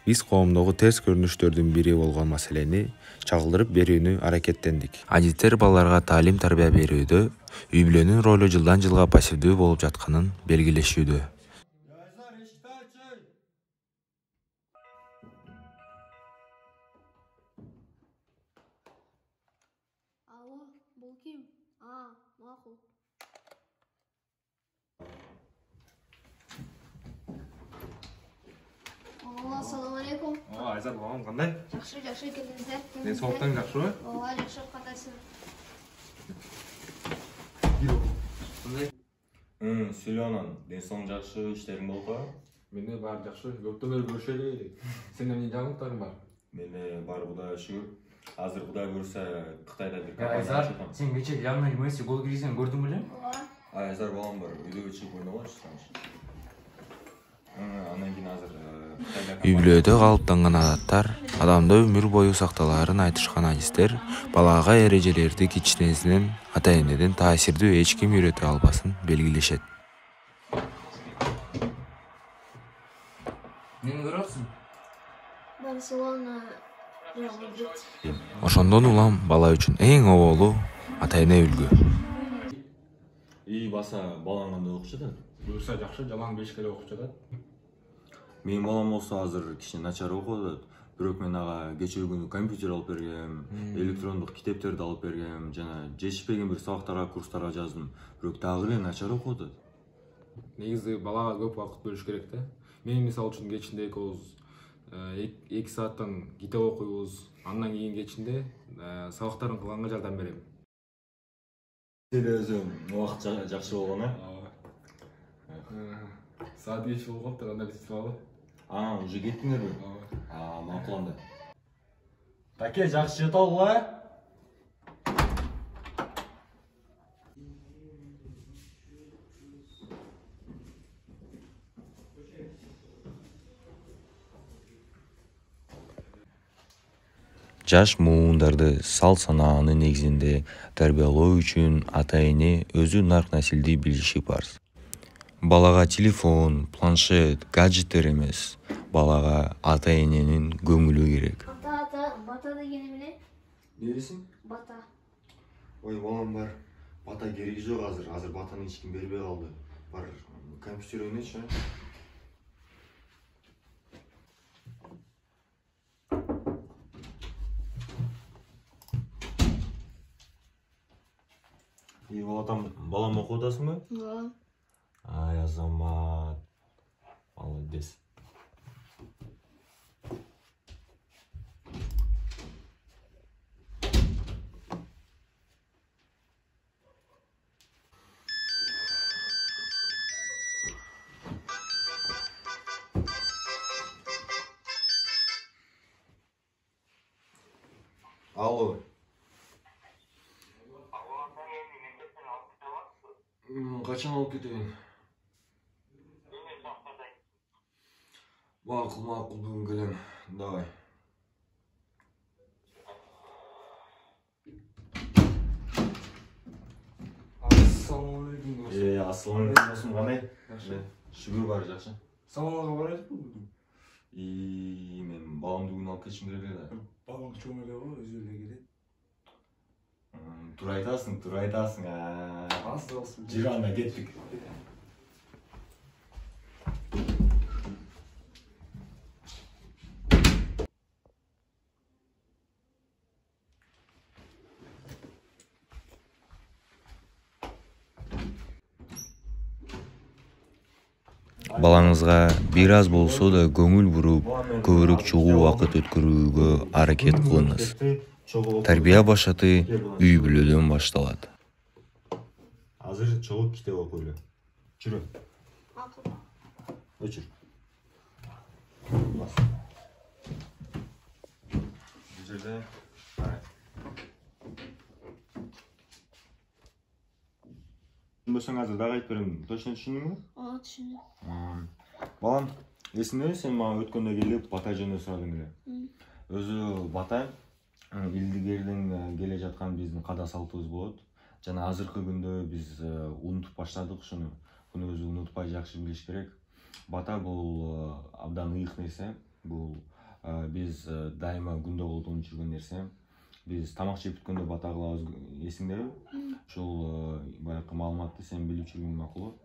Биз коомдогу терс көрүнүштөрдүн бири болгон маселени чагылдырып берүүнү аракеттендик. Адиттер балдарга таалим-тарбия берүүдө үй-бүлөнүн ролу жылдан жылга пассивдүү болуп жатканын белгилешүүдө. Алло, бул ким? Макул. Assalamu alaikum. Айзат балам, кандай? Жакшы келдиңиздер. Мен соктан жакшыбы? Жакшы, кандайсың? Сүйлөнөн, ден соң жакшы иштериң болуп калбы? Менде баары жакшы. Көптөн бери көрүшөлү элек. Сен эмне жаңылыктарың бар? Менде бар, Кудайга шүгүр. Азыр Кудай көрсө Кытайда бир Айзар, сен кечээ Лионель Месси гол киргизген көрдүң беле? Айзар балам бар, үйдөгү чыгып ойногончу таныш. Андан кийин азыр Үй-бүлөдө калыптанган адаттар адамда өмүр бою сакталаарын айтышкан адистер балага эрежелерди кичинесинен ата-энеден таасирдүү эч ким үйрөтө албасын белгилешет. Эмне көрүп атсың? Барселона Реал Мадрид. Ошондон улам бала үчүн эң оболу ата-эне үлгү. баса балаң кандай окуп жатат? Буюрса жакшы, жалаң 5 келе окуп жатат. Менин балам болсо азыр кичине начар окуп атат. Бирок мен ага кечээ күнү компьютер алып бергем, электрондук китептерди алып бергем, жана жетишпеген бир сабактарга, курстарга жаздым. Бирок дагы эле начар окуп атат. Негизи балага көп убакыт бөлүш керек да. Мен мисалы үчүн кечинде 2 сааттан китеп окуйбуз. Андан кийин кечинде сабактарын кылганга жардам берем. Сен өзүң убакыт жакшы болгон, Саат кеч болуп калыптыр, анда биз алалы. Уже кеттиңерби? Макул анда. Таке, жакшы жете алгыла? Жаш муундарды сал-санаанын негизинде тарбиялоо үчүн ата-эне өзү нарк насилди билиши парз. Балага телефон, планшет, гаджеттер эмес, балага ата-эненин көңүлү керек. Бата деген эмне? Не десең? Бата. Ой, балам бар. Бата кереги жок азыр. Азыр батаны эч ким бербей калды. Бар, компьютер ойночу. Балам окуп атасыңбы? Ай, Азамат. Молодец. Алло. Качан алып кетейин? Макул, бүгүн келем. Давай. Ассалаумалейкум. Ассалаумалейкум досум, кандай? Шүгүр бар, жакшы. Сабагага барайсызбы бүгүн? Мен баламды бүгүн алып кетишим керек эле. Балаң чоң эле го, өзү эле келет. Туура айтасың. Болсун. Жүрү анда кеттик. Балаңызга бир аз болсо да көңүл буруп, көбүрөөк чогуу убакыт өткөрүүгө аракет кылыңыз. Тарбия башаты үй-бүлөдөн башталат. Азыр чогуу китеп окуйлу. Жүрү. Макул. Өчүр. Бас. Бул жерде Түсінбесең азыр дагы айтып берем. Точно түшүндүңбү? Түшүндүм. Балам, эсиңдеби сен мага өткөндө келип бата жөнүндө сурадың эле. Өзү бата илдигерден келе жаткан биздин када салтыбыз болот. Жана азыркы күндө биз унутуп баштадык ушуну. Буну өзү унутпай жакшы билиш керек. Бата бул абдан ыйык нерсе. Бул Биз дайыма күндө колдонуп жүргөн нерсе. Биз тамак жеп бүткөндө бата кылабыз, эсиңдеби? Ошол баягы маалыматты сен билип жүргөн макул.